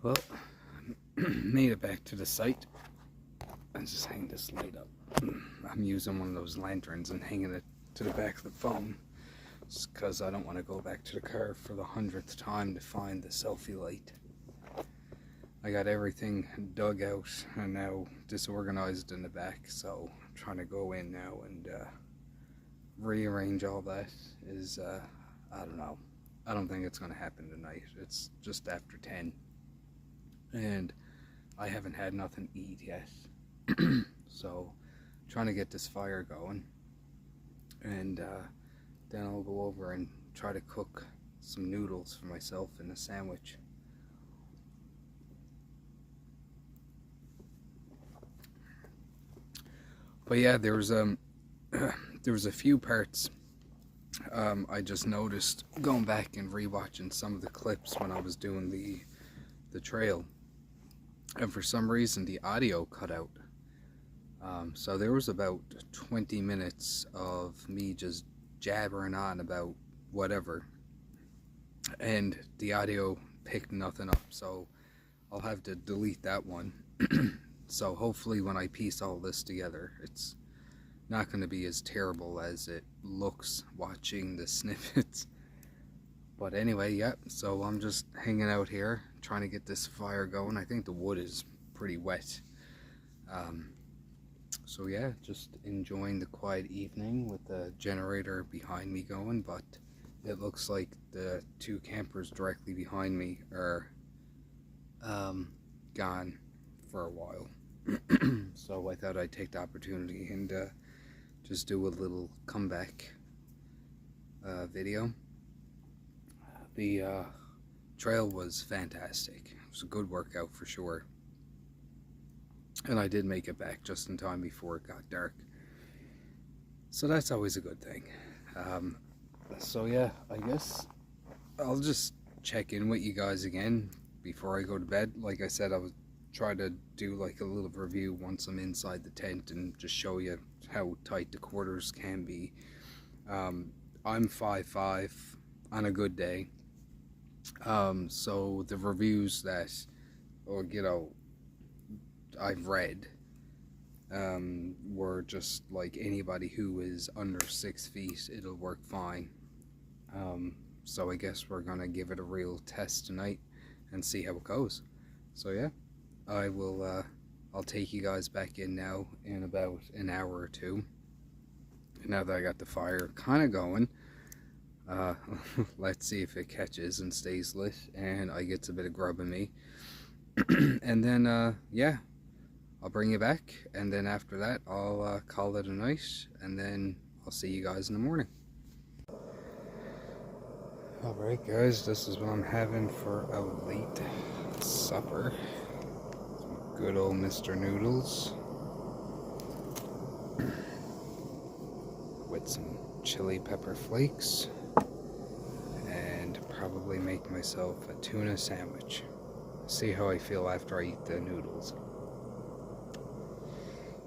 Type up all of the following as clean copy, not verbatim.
Well, made it back to the site. I just hang this light up. I'm using one of those lanterns and hanging it to the back of the phone because I don't want to go back to the car for the 100th time to find the selfie light. I got everything dug out and now disorganized in the back, so I'm trying to go in now and rearrange all that. I don't know. I don't think it's going to happen tonight. It's just after 10 and I haven't had nothing to eat yet. So trying to get this fire going, and then I'll go over and try to cook some noodles for myself in a sandwich. But yeah, there was a few parts I just noticed going back and rewatching some of the clips when I was doing the trail, and for some reason the audio cut out. So there was about 20 minutes of me just jabbering on about whatever, and the audio picked nothing up, so I'll have to delete that one. So hopefully when I piece all this together, it's not going to be as terrible as it looks watching the snippets. But anyway, yeah, so I'm just hanging out here trying to get this fire going. I think the wood is pretty wet. So yeah, just enjoying the quiet evening with the generator behind me going, but it looks like the two campers directly behind me are gone for a while. So I thought I'd take the opportunity and just do a little comeback video. The trail was fantastic. It was a good workout for sure. And I did make it back just in time before it got dark. So that's always a good thing. So yeah, I guess I'll just check in with you guys again before I go to bed. Like I said, I would try to do like a little review once I'm inside the tent and just show you how tight the quarters can be. I'm 5'5" on a good day. So the reviews that, or you know, I've read were just like anybody who is under 6 feet, it'll work fine. So I guess we're gonna give it a real test tonight and see how it goes. So yeah, I'll take you guys back in now in about an hour or two. Now that I got the fire kind of going, let's see if it catches and stays lit and I get a bit of grub in me. And then yeah, I'll bring you back, and then after that I'll call it a night, and then I'll see you guys in the morning. Alright guys, this is what I'm having for a late supper. Some good old Mr. Noodles with some chili pepper flakes, and probably make myself a tuna sandwich. See how I feel after I eat the noodles.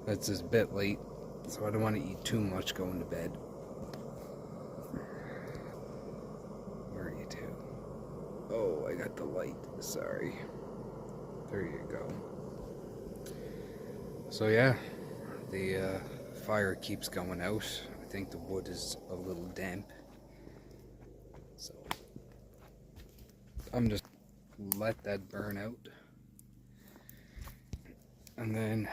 It's a bit late, so I don't want to eat too much going to bed. Where are you two? Oh, I got the light. Sorry. There you go. So yeah, the fire keeps going out. I think the wood is a little damp. So I'm just let that burn out. And then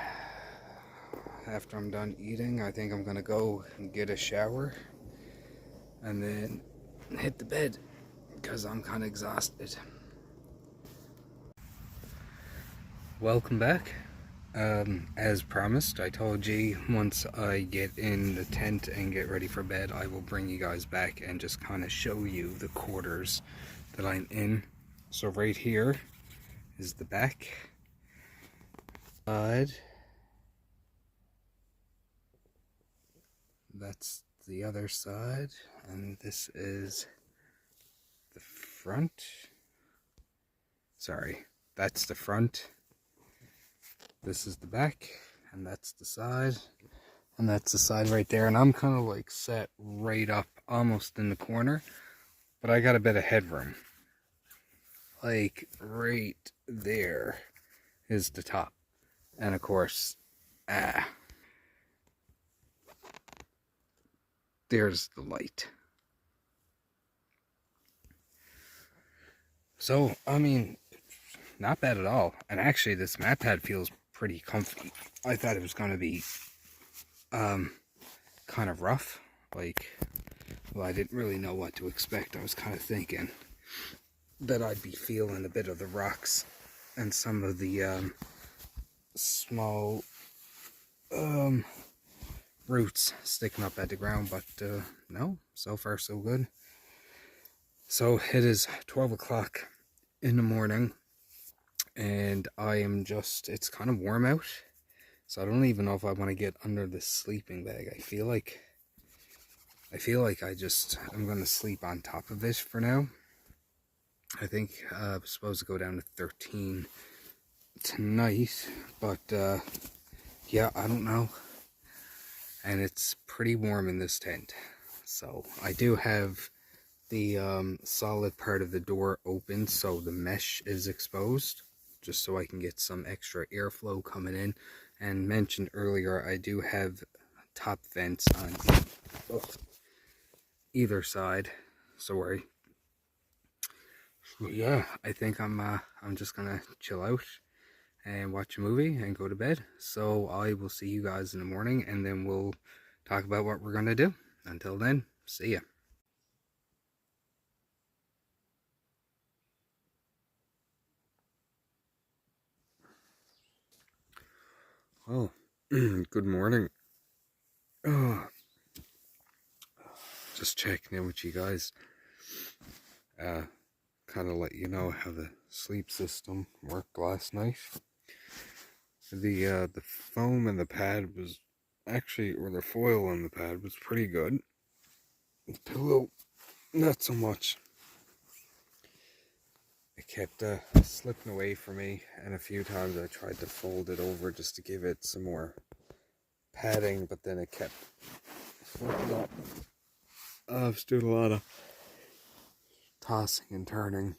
after I'm done eating, I think I'm gonna go and get a shower and then hit the bed because I'm kind of exhausted. Welcome back. As promised, I told you once I get in the tent and get ready for bed, I will bring you guys back and just kind of show you the quarters that I'm in. So right here is the back side. That's the other side, and this is the front. Sorry, that's the front. This is the back, and that's the side, and that's the side right there. And I'm kind of like set right up almost in the corner, but I got a bit of headroom. like right there is the top. And of course, there's the light. So, I mean, not bad at all. And actually, this mat pad feels pretty comfy. I thought it was going to be kind of rough. Like, well, I didn't really know what to expect. I was kind of thinking that I'd be feeling a bit of the rocks and some of the small roots sticking up at the ground, but no, so far so good. So it is 12 o'clock in the morning, and I am just, it's kind of warm out, so I don't even know if I want to get under the sleeping bag. I feel like I'm going to sleep on top of it for now. I think I'm supposed to go down to 13 tonight, but yeah, I don't know. And it's pretty warm in this tent. So I do have the solid part of the door open, so the mesh is exposed, just so I can get some extra airflow coming in. And mentioned earlier, I do have top vents on either side. Sorry. But yeah, I think I'm just gonna chill out and watch a movie and go to bed. So I will see you guys in the morning, and then we'll talk about what we're gonna do. Until then, see ya. Oh, good morning. Oh, just checking in with you guys. Kind of let you know how the sleep system worked last night. The foam in the pad was actually, or the foil in the pad was pretty good. The pillow, not so much. It kept slipping away from me, and a few times I tried to fold it over just to give it some more padding, but then it kept flipping up. I was doing a lot of tossing and turning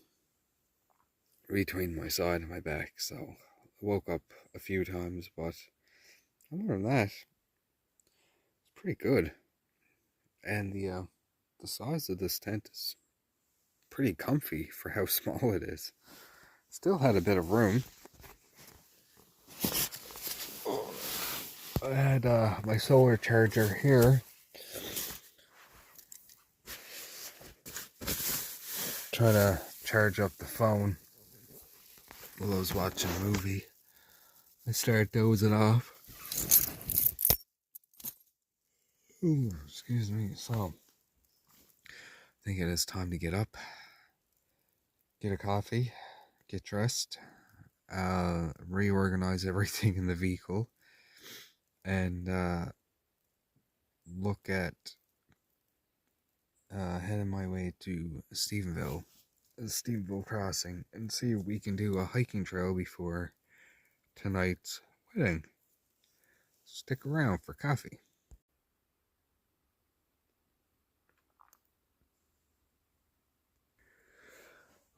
between my side and my back, so I woke up a few times, but other than that, it's pretty good. And the size of this tent is pretty comfy for how small it is. Still had a bit of room. I had my solar charger here. Trying to charge up the phone while I was watching a movie. I started dozing off. Ooh, excuse me. So, I think it is time to get up, get a coffee, get dressed, reorganize everything in the vehicle, and look at heading my way to Stephenville Crossing, and see if we can do a hiking trail before tonight's wedding. Stick around for coffee.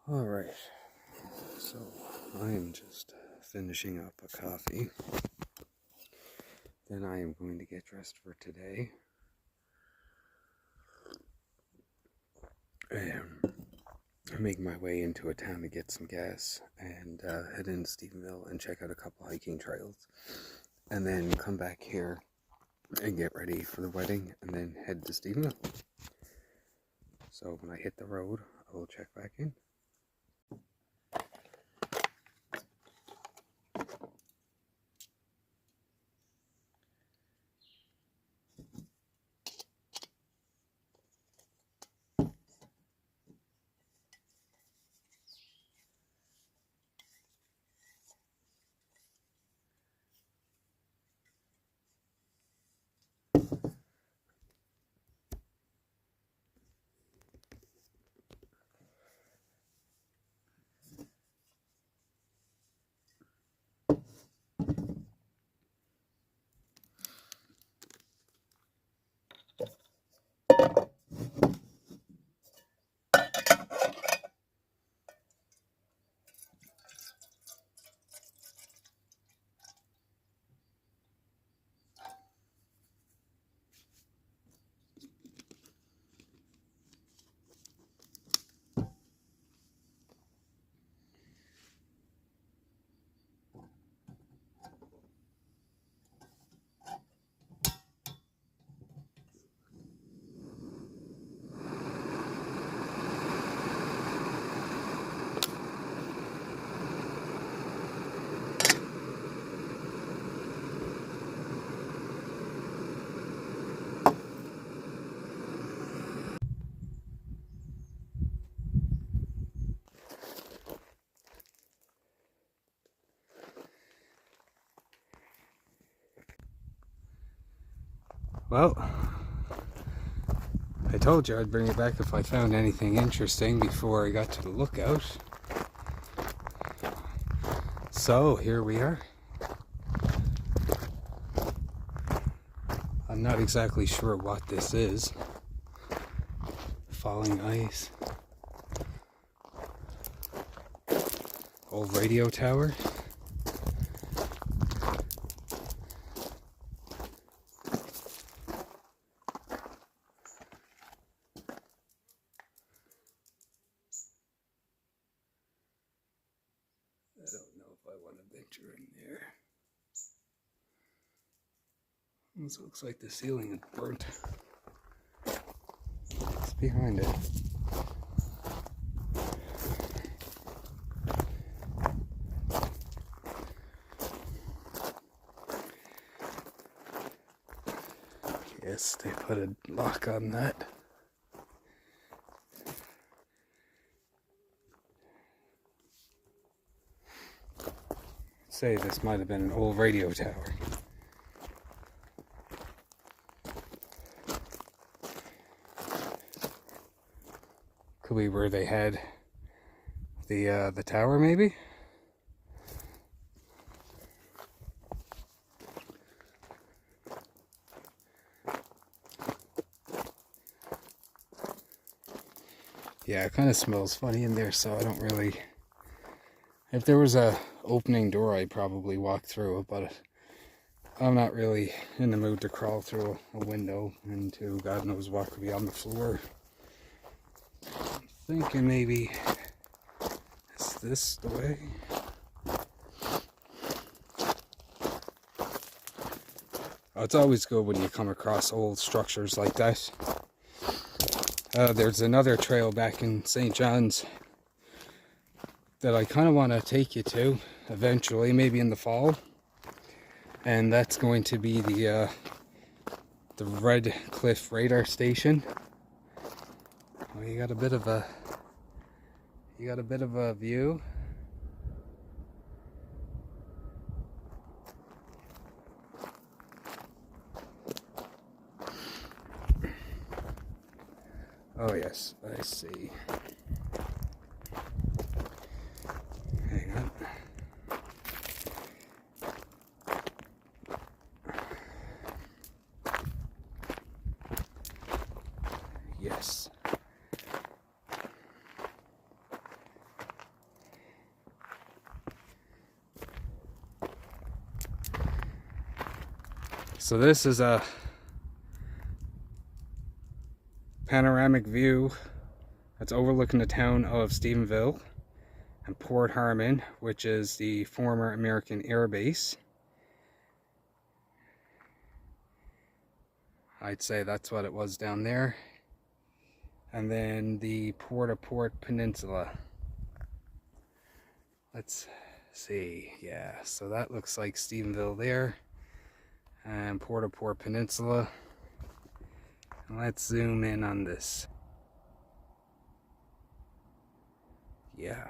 Alright, so I am just finishing up a coffee. Then I am going to get dressed for today. And make my way into a town to get some gas, and head into Stephenville and check out a couple hiking trails. And then come back here and get ready for the wedding, and then head to Stephenville. So when I hit the road, I will check back in. Well, I told you I'd bring it back if I found anything interesting before I got to the lookout. So here we are. I'm not exactly sure what this is. Falling ice. Old radio tower. I don't know if I want to venture in there. This looks like the ceiling is burnt. What's behind it? Yes, they put a lock on that. Say this might have been an old radio tower. Could be where they had the tower, maybe? Yeah, it kind of smells funny in there, so I don't really... If there was a opening door, I'd probably walk through it, but I'm not really in the mood to crawl through a window into God knows what could be on the floor. I'm thinking maybe... Is this the way? Oh, it's always good when you come across old structures like that. There's another trail back in St. John's that I kind of want to take you to eventually, maybe in the fall, and that's going to be the Red Cliff radar station. Well, you got a bit of a view. Oh yes, I see. Hang on. Yes. So this is a panoramic view that's overlooking the town of Stephenville and Port Harmon, which is the former American Air Base. I'd say that's what it was down there. And then the Port Peninsula. Let's see, yeah, so that looks like Stephenville there. And Port Peninsula. Let's zoom in on this. Yeah.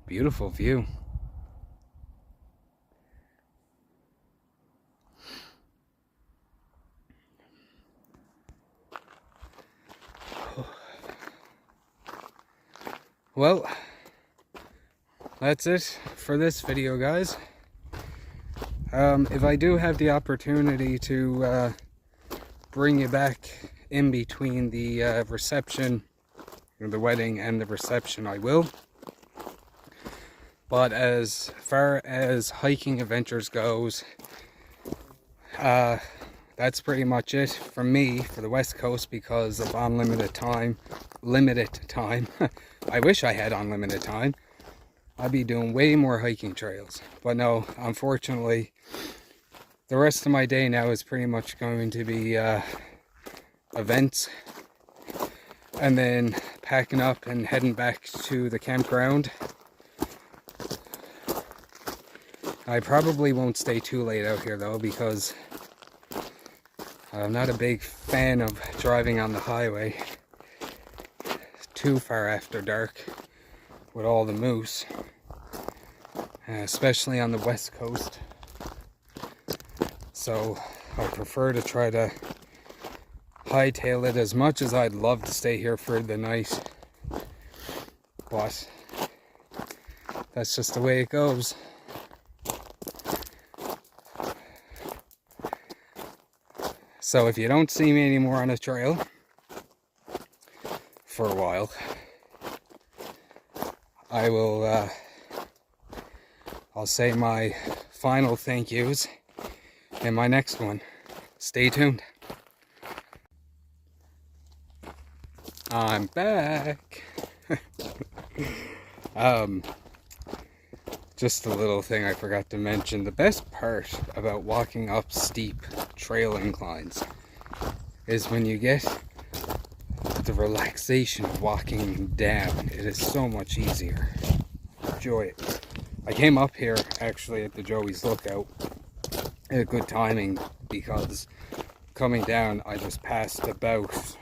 Beautiful view. Well, that's it for this video, guys. If I do have the opportunity to bring you back in between the reception, the wedding and the reception, I will. But as far as hiking adventures goes, that's pretty much it for me for the West Coast because of unlimited time. I wish I had unlimited time. I'd be doing way more hiking trails. But no, unfortunately, the rest of my day now is pretty much going to be events. And then packing up and heading back to the campground. I probably won't stay too late out here though, because I'm not a big fan of driving on the highway too far after dark with all the moose, especially on the West Coast. So I prefer to try to hightail it, as much as I'd love to stay here for the night. But that's just the way it goes. So if you don't see me anymore on the trail for a while, I will I'll say my final thank yous in my next one. Stay tuned. I'm back. Just a little thing I forgot to mention. The best part about walking up steep trail inclines is when you get the relaxation of walking down. It is so much easier. Enjoy it. I came up here actually at the Joey's Lookout at good timing, because coming down I just passed about,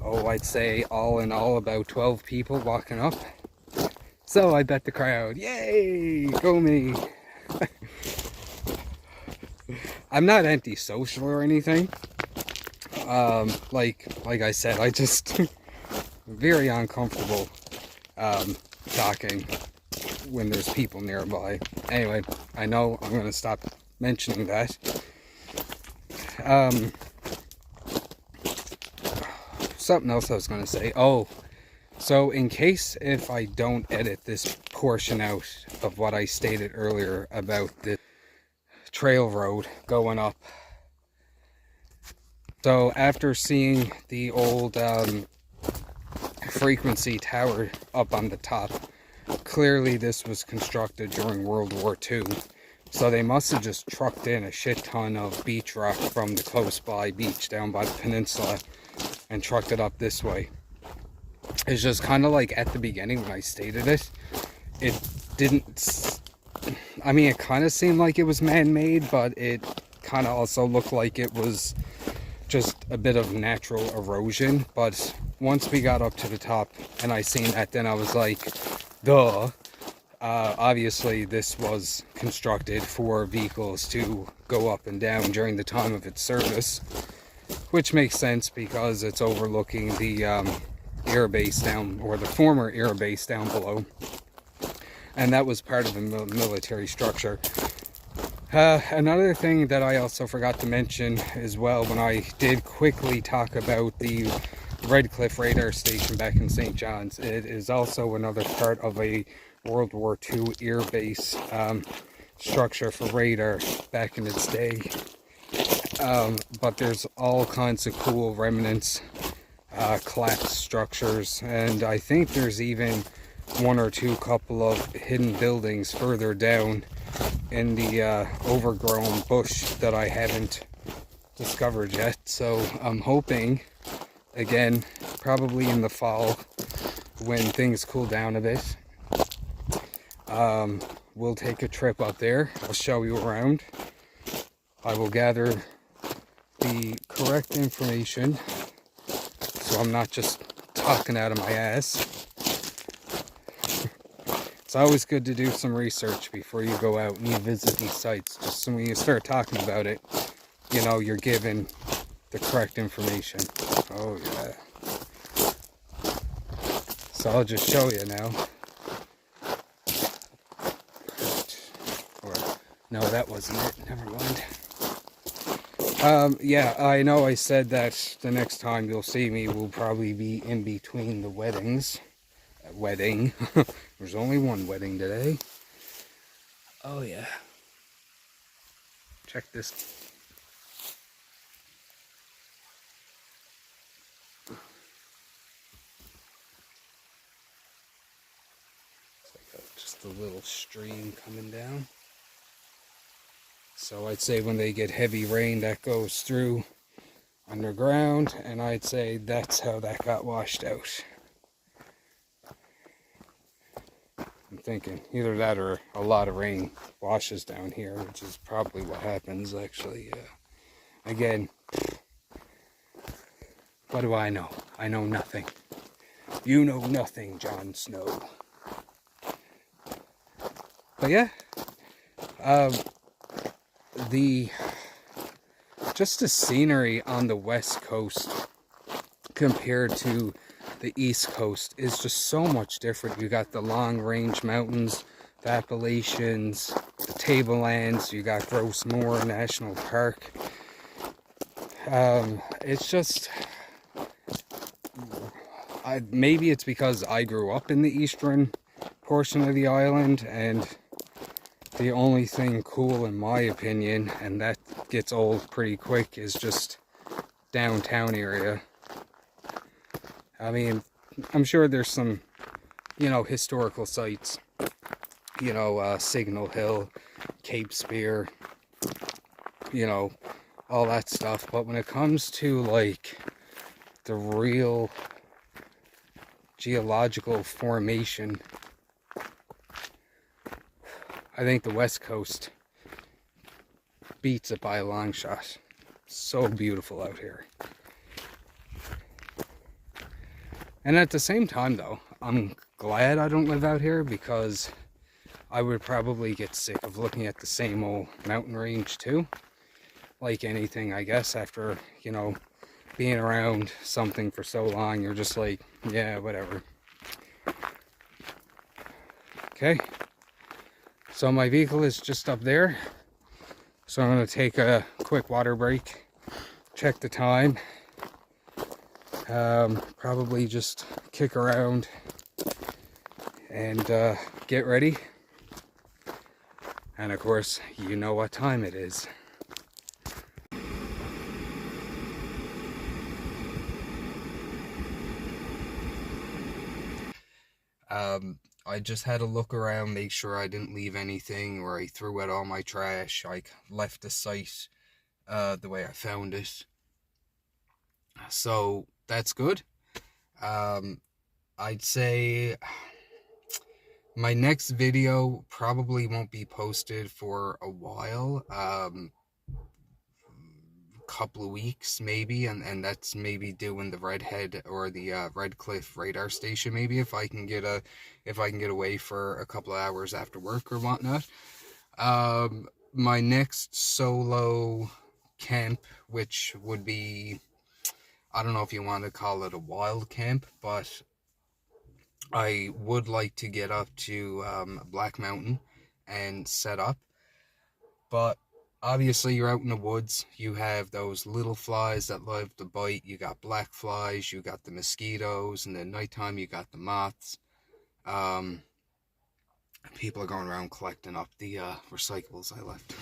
I'd say all in all about 12 people walking up. So I bet the crowd, yay, go me. I'm not antisocial or anything. Like I said, I just very uncomfortable talking when there's people nearby. Anyway, I know I'm going to stop mentioning that. Something else I was going to say. Oh, so in case if I don't edit this portion out of what I stated earlier about the trail road going up. So after seeing the old frequency tower up on the top, clearly this was constructed during World War II. So they must have just trucked in a shit ton of beach rock from the close by beach down by the peninsula and trucked it up this way. It's just kind of like at the beginning when I stated it, it didn't, I mean, it kind of seemed like it was man-made, but it kind of also looked like it was just a bit of natural erosion. But once we got up to the top and I seen that, then I was like, duh. Obviously this was constructed for vehicles to go up and down during the time of its service, which makes sense because it's overlooking the air base down, or the former air base down below, and that was part of the military structure. Another thing that I also forgot to mention as well, when I did quickly talk about the Red Cliff radar station back in St. John's, it is also another part of a World War II air base structure for radar back in its day. But there's all kinds of cool remnants, collapsed structures, and I think there's even one or two couple of hidden buildings further down in the overgrown bush that I haven't discovered yet. So I'm hoping, again, probably in the fall when things cool down a bit, we'll take a trip up there. I'll show you around. I will gather the correct information so I'm not just talking out of my ass. It's always good to do some research before you go out and you visit these sites, just so when you start talking about it, you know, you're given the correct information. Oh yeah. So I'll just show you now. Or, no, that wasn't it. Never mind. Yeah, I know I said that the next time you'll see me will probably be in between the weddings. Wedding. There's only one wedding today. Oh yeah. Check this. It's like just a little stream coming down. So I'd say when they get heavy rain, that goes through underground, and I'd say that's how that got washed out. I'm thinking either that or a lot of rain washes down here, which is probably what happens actually. Again, what do I know? I know nothing. You know nothing, Jon Snow. But yeah, the scenery on the west coast compared to the east coast is just so much different. You got the long range mountains, the Appalachians, the tablelands, you got Gross Moor National Park. It's just, maybe it's because I grew up in the eastern portion of the island, and the only thing cool in my opinion, and that gets old pretty quick, is just downtown area. I mean, I'm sure there's some, you know, historical sites, you know, Signal Hill, Cape Spear, you know, all that stuff. But when it comes to like the real geological formation, I think the West Coast beats it by a long shot. So beautiful out here. And at the same time though, I'm glad I don't live out here, because I would probably get sick of looking at the same old mountain range too. Like anything, I guess, after, you know, being around something for so long, you're just like, yeah, whatever. Okay. So my vehicle is just up there. So I'm going to take a quick water break, check the time. Probably just kick around and get ready. And of course, you know what time it is. I just had to look around, make sure I didn't leave anything, or I threw out all my trash. I left the site the way I found it. So that's good. I'd say my next video probably won't be posted for a while. Couple of weeks maybe, and that's maybe doing the Redhead or the Red Cliff radar station, maybe, if I can get away for a couple of hours after work or whatnot. My next solo camp, which would be, I don't know if you want to call it a wild camp, but I would like to get up to Black Mountain and set up. But obviously you're out in the woods, you have those little flies that love to bite, you got black flies, you got the mosquitoes, and then nighttime you got the moths. People are going around collecting up the recyclables I left.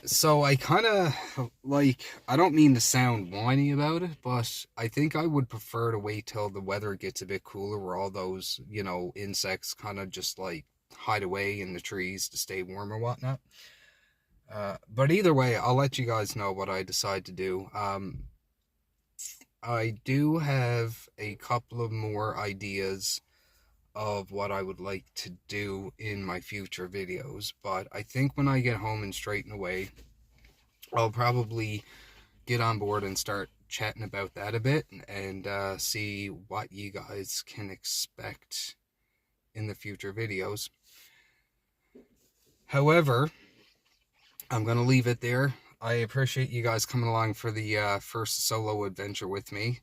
So I kind of, like, I don't mean to sound whiny about it, but I think I would prefer to wait till the weather gets a bit cooler, where all those, you know, insects kind of just like hide away in the trees to stay warm or whatnot. But either way, I'll let you guys know what I decide to do. I do have a couple of more ideas of what I would like to do in my future videos, but I think when I get home and straighten away, I'll probably get on board and start chatting about that a bit, and see what you guys can expect in the future videos. However, I'm going to leave it there. I appreciate you guys coming along for the first solo adventure with me.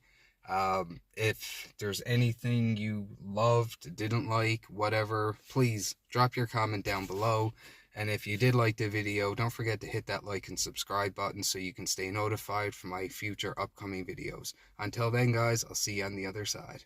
If there's anything you loved, didn't like, whatever, please drop your comment down below. And if you did like the video, don't forget to hit that like and subscribe button so you can stay notified for my future upcoming videos. Until then, guys, I'll see you on the other side.